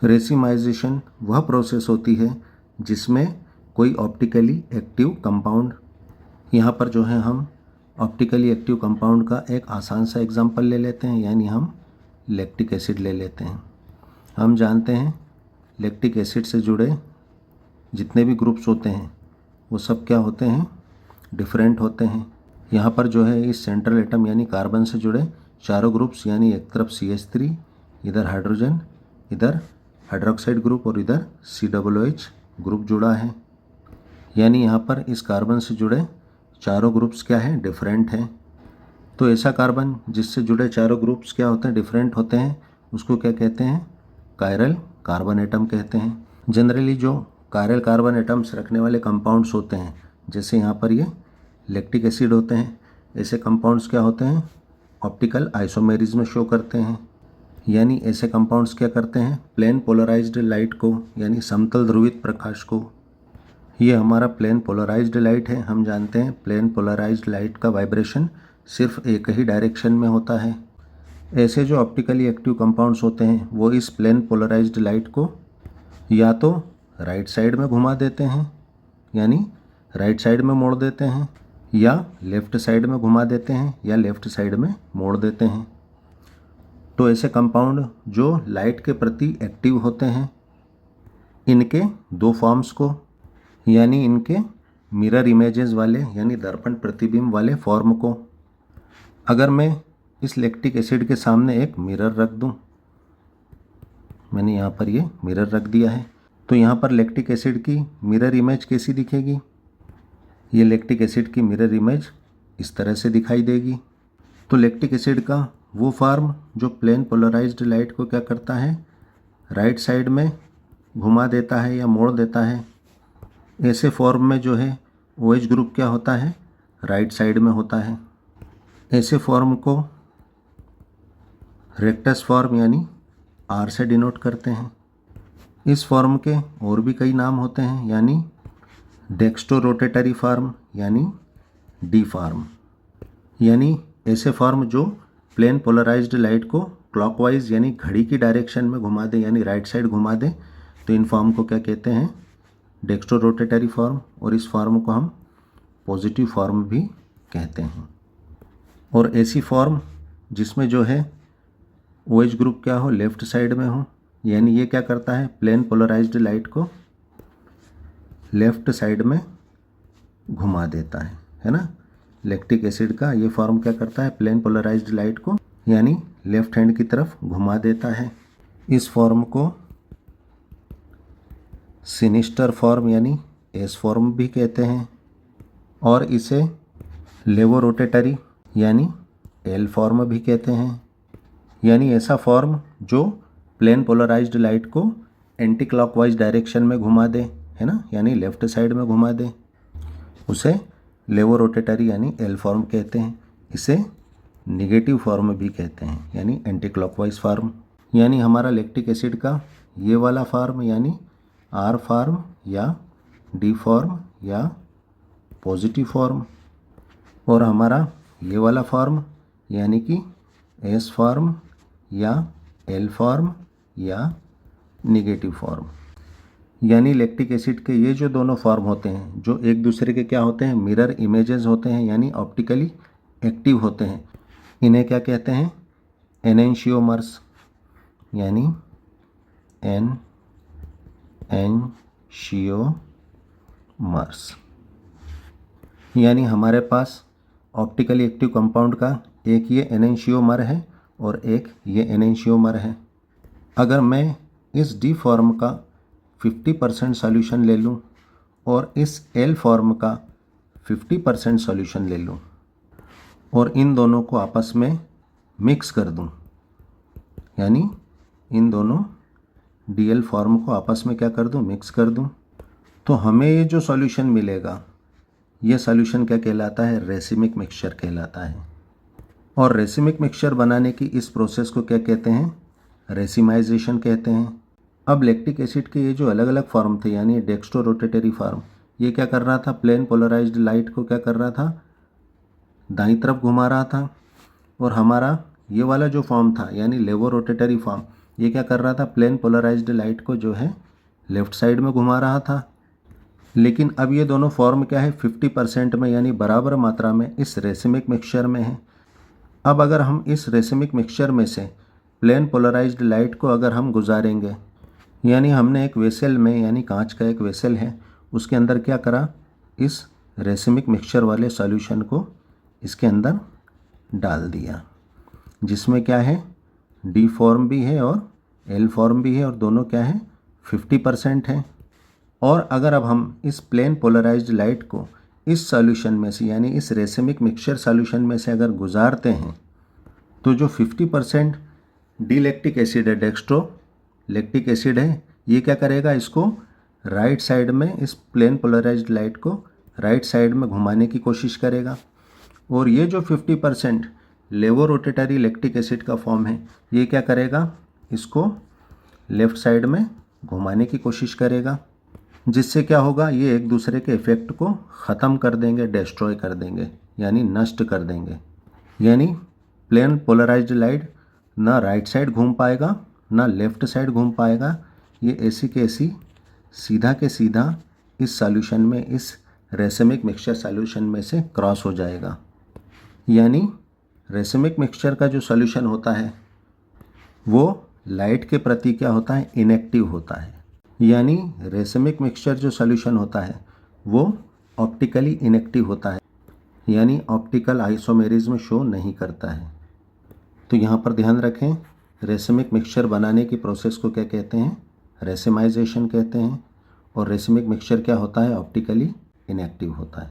Racemisation वह process होती है जिसमें कोई ऑप्टिकली एक्टिव कंपाउंड, यहाँ पर जो है हम ऑप्टिकली एक्टिव कंपाउंड का एक आसान सा एग्जांपल ले लेते हैं, यानी हम लैक्टिक एसिड ले लेते हैं। हम जानते हैं लैक्टिक एसिड से जुड़े जितने भी ग्रुप्स होते हैं वो सब क्या होते हैं, डिफरेंट होते हैं। यहाँ पर जो है इस सेंट्रल एटम यानी कार्बन से जुड़े चारों ग्रुप्स, यानी एक तरफ CH3, इधर हाइड्रोजन, इधर हाइड्रोक्साइड ग्रुप और इधर COOH ग्रुप जुड़ा है। यानी यहाँ पर इस कार्बन से जुड़े चारों ग्रुप्स क्या हैं, डिफरेंट हैं। तो ऐसा कार्बन जिससे जुड़े चारों ग्रुप्स क्या होते हैं, डिफरेंट होते हैं, उसको क्या कहते हैं, कायरल कार्बन एटम कहते हैं। जनरली जो कायरल कार्बन एटम्स रखने वाले कंपाउंड्स होते हैं, जैसे यहाँ पर ये लैक्टिक एसिड होते हैं, ऐसे कंपाउंड्स क्या होते हैं, ऑप्टिकल आइसोमेरिज्म शो करते हैं। यानी ऐसे कंपाउंड्स क्या करते हैं, प्लेन पोलराइज्ड लाइट को यानी समतल ध्रुवित प्रकाश को, ये हमारा प्लेन पोलराइज्ड लाइट है। हम जानते हैं प्लेन पोलराइज्ड लाइट का वाइब्रेशन सिर्फ एक ही डायरेक्शन में होता है। ऐसे जो ऑप्टिकली एक्टिव कंपाउंड्स होते हैं वो इस प्लेन पोलराइज्ड लाइट को या तो राइट साइड में घुमा देते हैं, यानी राइट साइड में मोड़ देते हैं, या लेफ़्ट साइड में घुमा देते हैं, या लेफ़्ट साइड में मोड़ देते हैं। तो ऐसे कंपाउंड जो लाइट के प्रति एक्टिव होते हैं, इनके दो फॉर्म्स को, यानी इनके मिरर इमेजेस वाले यानी दर्पण प्रतिबिंब वाले फॉर्म को, अगर मैं इस लैक्टिक एसिड के सामने एक मिरर रख दूं, मैंने यहाँ पर ये मिरर रख दिया है, तो यहाँ पर लैक्टिक एसिड की मिरर इमेज कैसी दिखेगी, ये लैक्टिक एसिड की मिरर इमेज इस तरह से दिखाई देगी। तो लैक्टिक एसिड का वो फॉर्म जो प्लेन पोलराइज्ड लाइट को क्या करता है, राइट साइड में घुमा देता है या मोड़ देता है, ऐसे फॉर्म में जो है OH ग्रुप क्या होता है, राइट साइड में होता है। ऐसे फॉर्म को रेक्टस फॉर्म यानी R से डिनोट करते हैं। इस फॉर्म के और भी कई नाम होते हैं, यानी डेक्स्टो रोटेटरी फॉर्म यानी D फॉर्म, यानी ऐसे फॉर्म जो प्लेन पोलराइज्ड लाइट को क्लॉकवाइज यानी घड़ी की डायरेक्शन में घुमा दे, यानी राइट साइड घुमा दे, तो इन फॉर्म को क्या कहते हैं, डेक्स्टो रोटेटरी फॉर्म। और इस फॉर्म को हम पॉजिटिव फॉर्म भी कहते हैं। और ऐसी फॉर्म जिसमें जो है OH ग्रुप क्या हो, लेफ्ट साइड में हो, यानी ये क्या करता है, प्लेन पोलराइज्ड लाइट को लेफ्ट साइड में घुमा देता है ना। लैक्टिक एसिड का ये फॉर्म क्या करता है, प्लेन पोलराइज्ड लाइट को यानी लेफ्ट हैंड की तरफ घुमा देता है। इस फॉर्म को सिनिस्टर फॉर्म यानी S फॉर्म भी कहते हैं, और इसे लेवो रोटेटरी यानी L फॉर्म भी कहते हैं। यानी ऐसा फॉर्म जो प्लेन पोलराइज्ड लाइट को एंटी क्लॉकवाइज डायरेक्शन में घुमा दे, है ना, यानी लेफ्ट साइड में घुमा दे, उसे लेवो रोटेटरी यानी L फॉर्म कहते हैं। इसे निगेटिव फॉर्म भी कहते हैं, यानी एंटी क्लॉकवाइज फॉर्म। यानी हमारा लैक्टिक एसिड का ये वाला फॉर्म यानी R फॉर्म या D फॉर्म या पॉजिटिव फॉर्म, और हमारा ये वाला फॉर्म यानी कि S फॉर्म या L फॉर्म या निगेटिव फॉर्म। यानी लैक्टिक एसिड के ये जो दोनों फॉर्म होते हैं जो एक दूसरे के क्या होते हैं, मिरर इमेजेस होते हैं, यानी ऑप्टिकली एक्टिव होते हैं, इन्हें क्या कहते हैं, एनेंशियोमर्स, यानी एनेंशियोमर्स। यानी हमारे पास ऑप्टिकली एक्टिव कंपाउंड का एक ये एनेंशियोमर है और एक ये एनेंशियोमर है। अगर मैं इस D फॉर्म का 50% सॉल्यूशन ले लूँ और इस L फॉर्म का 50% सॉल्यूशन ले लूँ और इन दोनों को आपस में मिक्स कर दूँ, यानी इन दोनों DL फॉर्म को आपस में क्या कर दूँ, मिक्स कर दूँ, तो हमें ये जो सॉल्यूशन मिलेगा ये सॉल्यूशन क्या कहलाता है, रेसिमिक मिक्सचर कहलाता है। और रेसिमिक मिक्सचर बनाने की इस प्रोसेस को क्या कहते हैं, रेसिमाइजेशन कहते हैं। अब लैक्टिक एसिड के ये जो अलग अलग फॉर्म थे, यानी डेक्स्ट्रो रोटेटरी फॉर्म, ये क्या कर रहा था, प्लेन पोलराइज्ड लाइट को क्या कर रहा था, दाईं तरफ घुमा रहा था। और हमारा ये वाला जो फॉर्म था यानी लेवो रोटेटरी फॉर्म, ये क्या कर रहा था, प्लेन पोलराइज्ड लाइट को जो है लेफ्ट साइड में घुमा रहा था। लेकिन अब ये दोनों फॉर्म क्या है, 50% में यानी बराबर मात्रा में इस रेसिमिक मिक्सचर में है। अब अगर हम इस रेसिमिक मिक्सचर में से प्लेन पोलराइज्ड लाइट को अगर हम गुजारेंगे, यानी हमने एक वेसल में, यानी कांच का एक वेसल है, उसके अंदर क्या करा, इस रेसिमिक मिक्सचर वाले सॉल्यूशन को इसके अंदर डाल दिया, जिसमें क्या है, डी फॉर्म भी है और एल फॉर्म भी है और दोनों क्या है, 50% है। और अगर अब हम इस प्लेन पोलराइज्ड लाइट को इस सॉल्यूशन में से, यानी इस रेसिमिक मिक्सचर सॉल्यूशन में से अगर गुजारते हैं, तो जो 50% डी लैक्टिक एसिड है, डेक्स्ट्रो लैक्टिक एसिड है, ये क्या करेगा, इसको राइट साइड में, इस प्लेन पोलराइज्ड लाइट को राइट साइड में घुमाने की कोशिश करेगा। और ये जो 50% लेवोरोटेटरी लैक्टिक एसिड का फॉर्म है, ये क्या करेगा, इसको लेफ़्ट साइड में घुमाने की कोशिश करेगा, जिससे क्या होगा, ये एक दूसरे के इफ़ेक्ट को ख़त्म कर देंगे, डिस्ट्रॉय कर देंगे, यानी नष्ट कर देंगे। यानी प्लेन पोलराइज्ड लाइट ना राइट साइड घूम पाएगा ना लेफ़्ट साइड घूम पाएगा, ये ऐसी के ऐसी सीधा के सीधा इस सॉल्यूशन में, इस रेसिमिक मिक्सचर सॉल्यूशन में से क्रॉस हो जाएगा। यानी रेसिमिक मिक्सचर का जो सॉल्यूशन होता है वो लाइट के प्रति क्या होता है, इनएक्टिव होता है। यानी रेसिमिक मिक्सचर जो सॉल्यूशन होता है वो ऑप्टिकली इनएक्टिव होता है, यानी ऑप्टिकल आइसोमेरिज्म शो नहीं करता है। तो यहाँ पर ध्यान रखें, रेसिमिक मिक्सचर बनाने की प्रोसेस को क्या कहते हैं, रेसिमाइजेशन कहते हैं। और रेसिमिक मिक्सचर क्या होता है, ऑप्टिकली इनएक्टिव होता है।